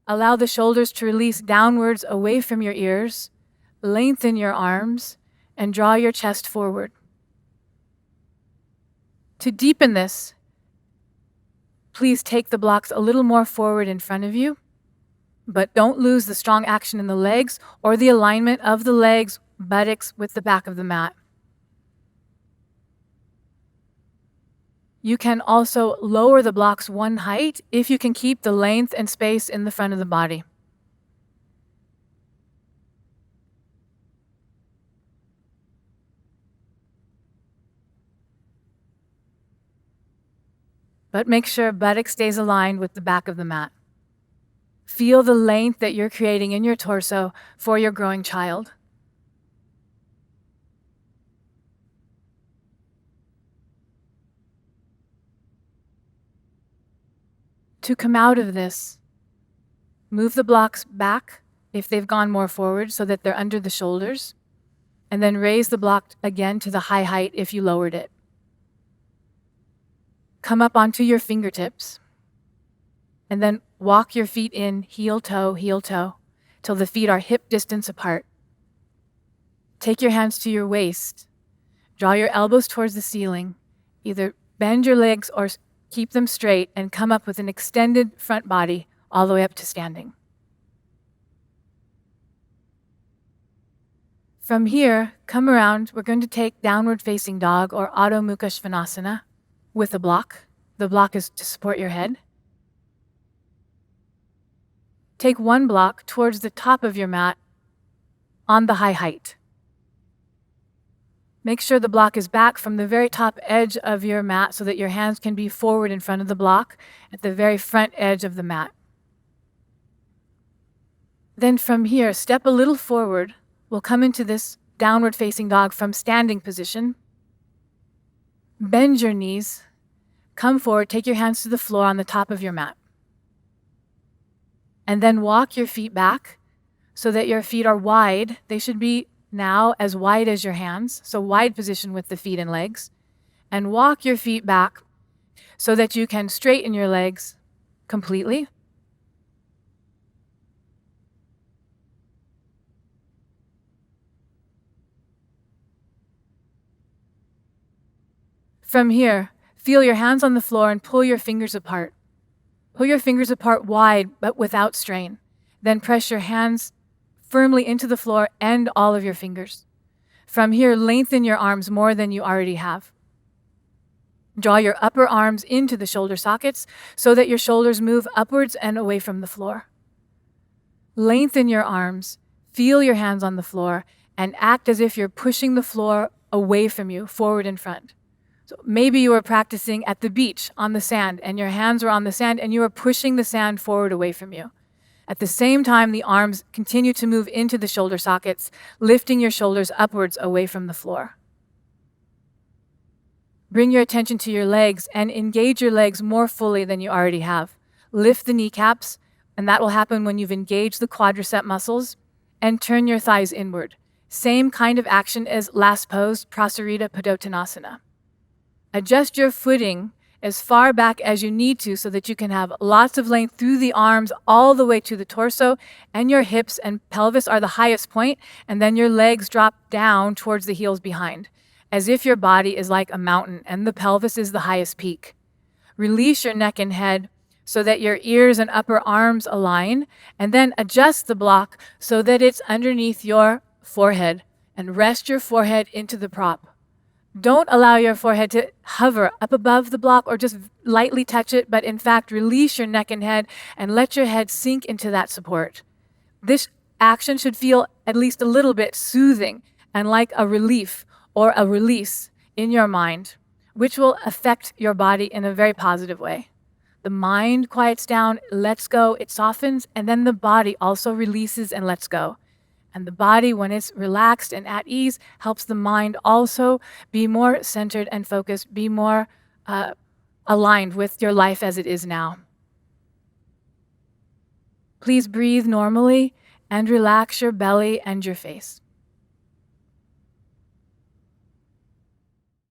Allow the shoulders to release downwards away from your ears. Lengthen your arms and draw your chest forward. To deepen this, please take the blocks a little more forward in front of you, but don't lose the strong action in the legs or the alignment of the legs, buttocks with the back of the mat. You can also lower the blocks one height if you can keep the length and space in the front of the body. But make sure buttock stays aligned with the back of the mat. Feel the length that you're creating in your torso for your growing child. To come out of this, move the blocks back if they've gone more forward so that they're under the shoulders, and then raise the block again to the high height if you lowered it. Come up onto your fingertips, and then walk your feet in heel toe, till the feet are hip distance apart. Take your hands to your waist. Draw your elbows towards the ceiling. Either bend your legs or keep them straight and come up with an extended front body all the way up to standing. From here, come around. We're going to take downward facing dog or Adho Mukha Svanasana with a block. The block is to support your head. Take one block towards the top of your mat on the high height. Make sure the block is back from the very top edge of your mat so that your hands can be forward in front of the block at the very front edge of the mat. Then from here, step a little forward. We'll come into this downward facing dog from standing position. Bend your knees. Come forward, take your hands to the floor on the top of your mat. And then walk your feet back so that your feet are wide. They should be now as wide as your hands, so wide position with the feet and legs. And walk your feet back so that you can straighten your legs completely. From here, feel your hands on the floor and pull your fingers apart. Pull your fingers apart wide, but without strain. Then press your hands firmly into the floor and all of your fingers. From here, lengthen your arms more than you already have. Draw your upper arms into the shoulder sockets so that your shoulders move upwards and away from the floor. Lengthen your arms, feel your hands on the floor, and act as if you're pushing the floor away from you, forward and front. So maybe you were practicing at the beach on the sand and your hands were on the sand and you were pushing the sand forward away from you. At the same time, the arms continue to move into the shoulder sockets, lifting your shoulders upwards away from the floor. Bring your attention to your legs and engage your legs more fully than you already have. Lift the kneecaps, and that will happen when you've engaged the quadricep muscles, and turn your thighs inward. Same kind of action as last pose, Prasarita Padottanasana. Adjust your footing as far back as you need to so that you can have lots of length through the arms all the way to the torso, and your hips and pelvis are the highest point, and then your legs drop down towards the heels behind, as if your body is like a mountain and the pelvis is the highest peak. Release your neck and head so that your ears and upper arms align, and then adjust the block so that it's underneath your forehead, and rest your forehead into the prop. Don't allow your forehead to hover up above the block or just lightly touch it, but in fact, release your neck and head and let your head sink into that support. This action should feel at least a little bit soothing and like a relief or a release in your mind, which will affect your body in a very positive way. The mind quiets down, lets go, it softens, and then the body also releases and lets go. And the body, when it's relaxed and at ease, helps the mind also be more centered and focused, be more aligned with your life as it is now. Please breathe normally and relax your belly and your face.